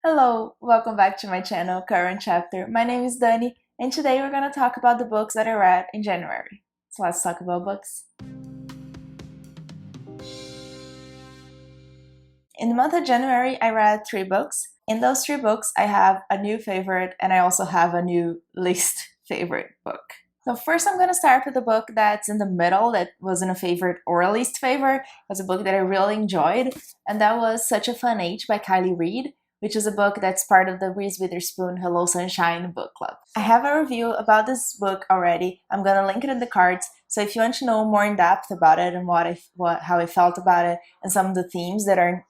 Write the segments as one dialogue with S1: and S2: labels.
S1: Hello, welcome back to my channel, Current Chapter. My name is Dani, and today we're going to talk about the books that I read in January. So let's talk about books. In the month of January, I read 3 books. In those 3 books, I have a new favorite and I also have a new least favorite book. So first I'm going to start with a book that's in the middle, that wasn't a favorite or a least favorite. It was a book that I really enjoyed, and that was Such a Fun Age by Kylie Reid, which is a book that's part of the Reese Witherspoon Hello Sunshine book club. I have a review about this book already. I'm going to link it in the cards, so if you want to know more in depth about it and how I felt about it and some of the themes that are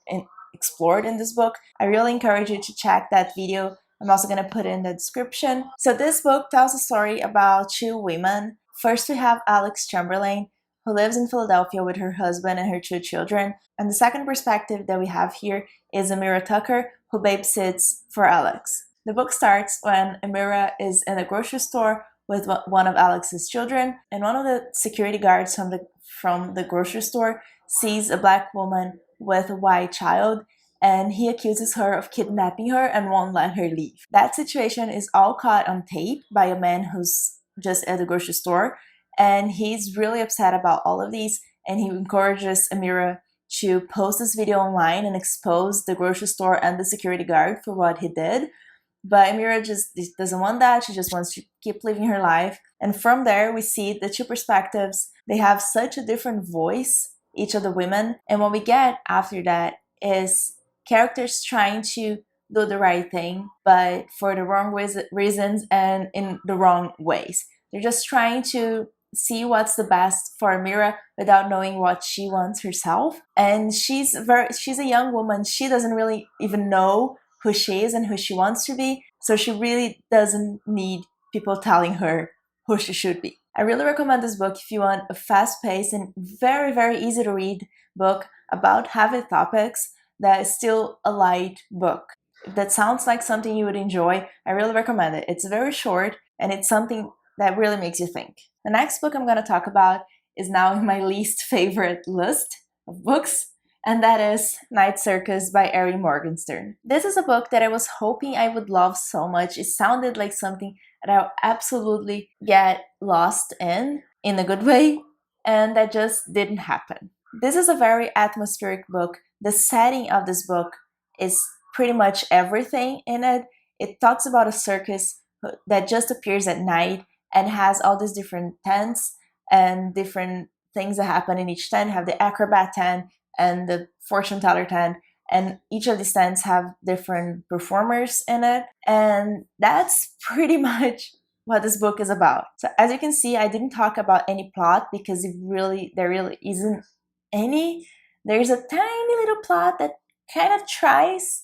S1: explored in this book, I really encourage you to check that video. I'm also going to put it in the description. So this book tells a story about 2 women. First we have Alex Chamberlain, who lives in Philadelphia with her husband and her 2 children. And the second perspective that we have here is Amira Tucker, who babysits for Alex. The book starts when Amira is in a grocery store with one of Alex's children, and one of the security guards from the grocery store sees a black woman with a white child, and he accuses her of kidnapping her and won't let her leave. That situation is all caught on tape by a man who's just at the grocery store, and he's really upset about all of these, and he encourages Amira to post this video online and expose the grocery store and the security guard for what he did. But Amira just doesn't want that. She just wants to keep living her life. And from there, we see the 2 perspectives. They have such a different voice, each of the women. And what we get after that is characters trying to do the right thing, but for the wrong reasons and in the wrong ways. They're just trying to see what's the best for Amira without knowing what she wants herself. And she's a young woman. She doesn't really even know who she is and who she wants to be. So she really doesn't need people telling her who she should be. I really recommend this book if you want a fast-paced and very, very easy to read book about heavy topics that is still a light book. If that sounds like something you would enjoy, I really recommend it. It's very short and it's something that really makes you think. The next book I'm going to talk about is now in my least favorite list of books, and that is Night Circus by Ari Morgenstern. This is a book that I was hoping I would love so much. It sounded like something that I'll absolutely get lost in a good way, and that just didn't happen. This is a very atmospheric book. The setting of this book is pretty much everything in it. It talks about a circus that just appears at night and has all these different tents and different things that happen in each tent. You have the acrobat tent and the fortune teller tent, and each of these tents have different performers in it, and that's pretty much what this book is about. So as you can see, I didn't talk about any plot because there really isn't any. There's a tiny little plot that kind of tries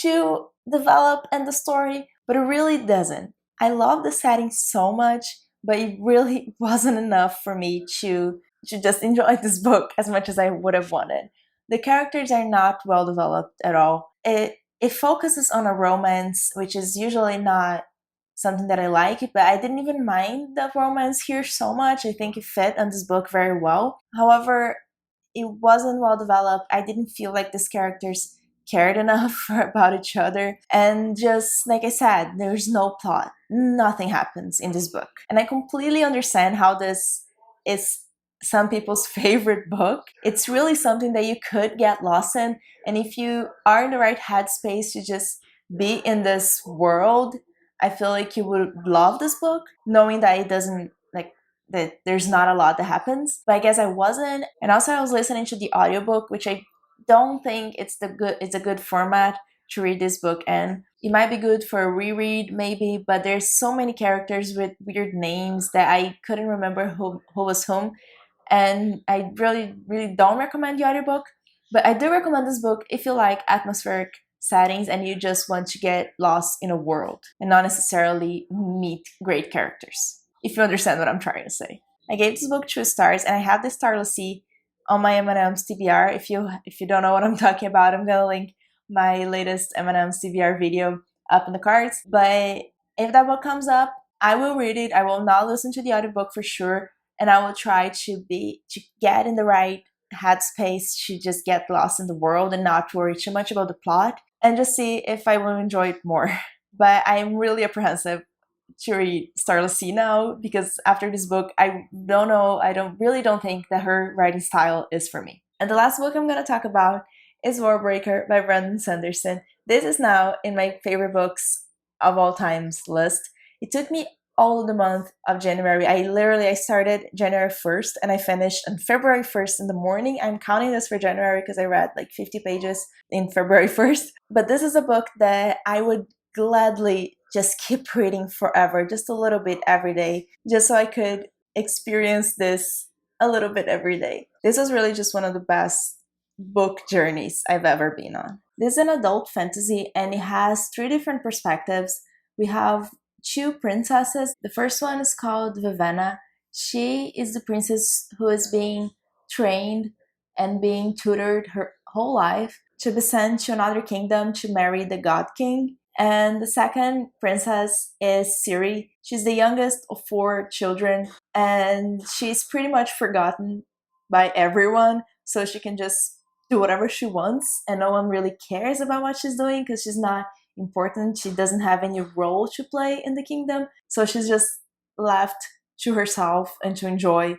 S1: to develop in the story, but it really doesn't. I love the setting so much, but it really wasn't enough for me to just enjoy this book as much as I would have wanted. The characters are not well developed at all. It focuses on a romance, which is usually not something that I like, but I didn't even mind the romance here so much. I think it fit on this book very well. However, it wasn't well developed. I didn't feel like these characters cared enough about each other, and just like I said, there's no plot. Nothing happens in this book, and I completely understand how this is some people's favorite book. It's really something that you could get lost in, and if you are in the right headspace to just be in this world, I feel like you would love this book, knowing that it doesn't that there's not a lot that happens. But I guess I wasn't, and also I was listening to the audiobook, which I don't think it's a good format to read this book, and it might be good for a reread maybe, but there's so many characters with weird names that I couldn't remember who was whom, and I really don't recommend the audiobook. But I do recommend this book if you like atmospheric settings and you just want to get lost in a world and not necessarily meet great characters, if you understand what I'm trying to say. I gave this book 2 stars, and I have the Starless Sea on my M&M's TBR. If you don't know what I'm talking about, I'm gonna link my latest M&M's TBR video up in the cards. But if that book comes up, I will read it. I will not listen to the audiobook for sure, and I will try to get in the right headspace to just get lost in the world and not worry too much about the plot. and just see if I will enjoy it more. But I'm really apprehensive to read Starless Sea now because after this book, I don't know, I don't think that her writing style is for me. And the last book I'm going to talk about is Warbreaker by Brandon Sanderson. This is now in my favorite books of all times list. It took me all the month of January. I started January 1st and I finished on February 1st in the morning. I'm counting this for January because I read like 50 pages in February 1st. But this is a book that I would gladly just keep reading forever, just a little bit every day, just so I could experience this a little bit every day. This was really just one of the best book journeys I've ever been on. This is an adult fantasy and it has three different perspectives. We have two princesses. The first one is called Vivenna. She is the princess who is being trained and being tutored her whole life to be sent to another kingdom to marry the God King. And the second princess is Ciri. She's the youngest of four children, and she's pretty much forgotten by everyone, so she can just do whatever she wants, and no one really cares about what she's doing because she's not important. She doesn't have any role to play in the kingdom, so she's just left to herself and to enjoy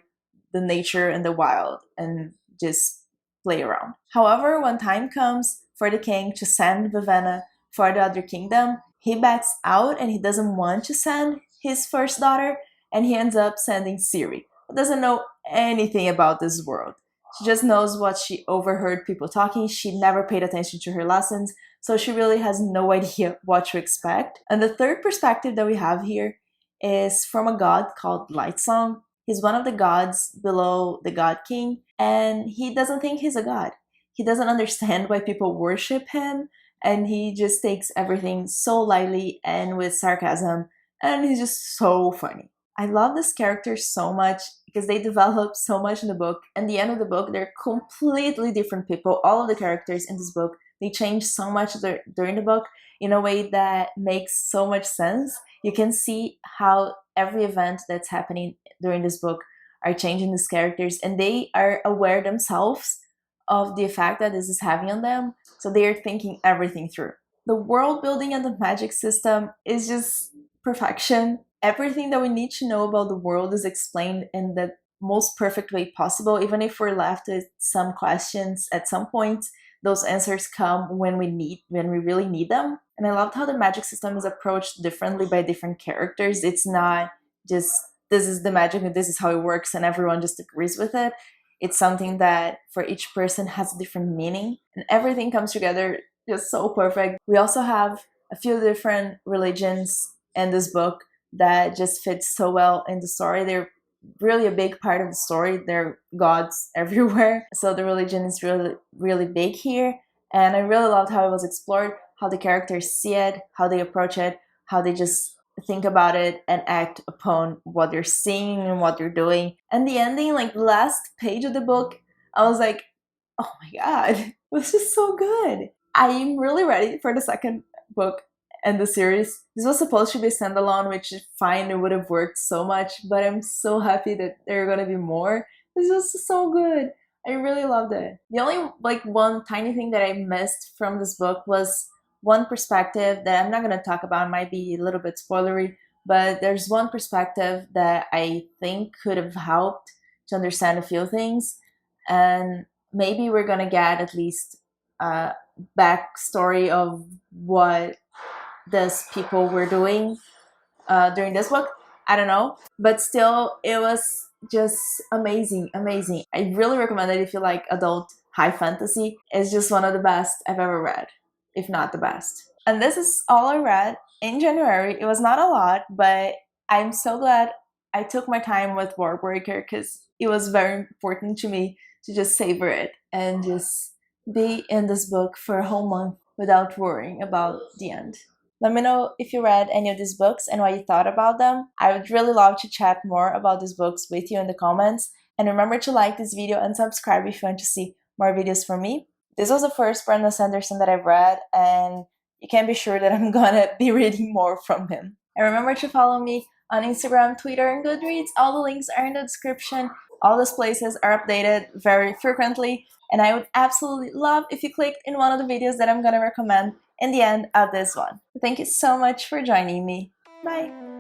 S1: the nature and the wild and just play around. However, when time comes for the king to send Vivenna for the other kingdom, he backs out and he doesn't want to send his first daughter, and he ends up sending Ciri, who doesn't know anything about this world. She just knows what she overheard people talking. She never paid attention to her lessons, so she really has no idea what to expect. And the third perspective that we have here is from a god called Lightsong. He's one of the gods below the God King, and he doesn't think he's a god. He doesn't understand why people worship him, and he just takes everything so lightly and with sarcasm, and he's just so funny. I love this character so much because they develop so much in the book. And the end of the book, they're completely different people. All of the characters in this book, they change so much during the book in a way that makes so much sense. You can see how every event that's happening during this book are changing these characters, and they are aware themselves of the effect that this is having on them. So they are thinking everything through. The world building and the magic system is just perfection. Everything that we need to know about the world is explained in the most perfect way possible. Even if we're left with some questions at some point, those answers come when we really need them. And I loved how the magic system is approached differently by different characters. It's not just this is the magic and this is how it works and everyone just agrees with it. It's something that for each person has a different meaning, and everything comes together just so perfect. We also have a few different religions in this book that just fit so well in the story. They're really a big part of the story. There are gods everywhere, so the religion is really, really big here. And I really loved how it was explored, how the characters see it, how they approach it, how they just think about it and act upon what they're seeing and what they're doing. And the ending, like the last page of the book, I was like, oh my god, it was just so good. I'm really ready for the second book in the series. This was supposed to be a standalone, which is fine, it would have worked so much, but I'm so happy that there are gonna be more. This was so good. I really loved it. The only one tiny thing that I missed from this book was one perspective that I'm not going to talk about, might be a little bit spoilery, but there's one perspective that I think could have helped to understand a few things, and maybe we're going to get at least a backstory of what these people were doing during this book. I don't know, but still, it was just amazing, amazing. I really recommend it if you like adult high fantasy. It's just one of the best I've ever read, if not the best. And this is all I read in January. It was not a lot, but I'm so glad I took my time with Warbreaker because it was very important to me to just savor it and just be in this book for a whole month without worrying about the end. Let me know if you read any of these books and what you thought about them. I would really love to chat more about these books with you in the comments. And remember to like this video and subscribe if you want to see more videos from me. This was the first Brandon Sanderson that I've read, and you can be sure that I'm gonna be reading more from him. And remember to follow me on Instagram, Twitter, and Goodreads. All the links are in the description. All those places are updated very frequently, and I would absolutely love if you clicked in one of the videos that I'm gonna recommend in the end of this one. Thank you so much for joining me. Bye!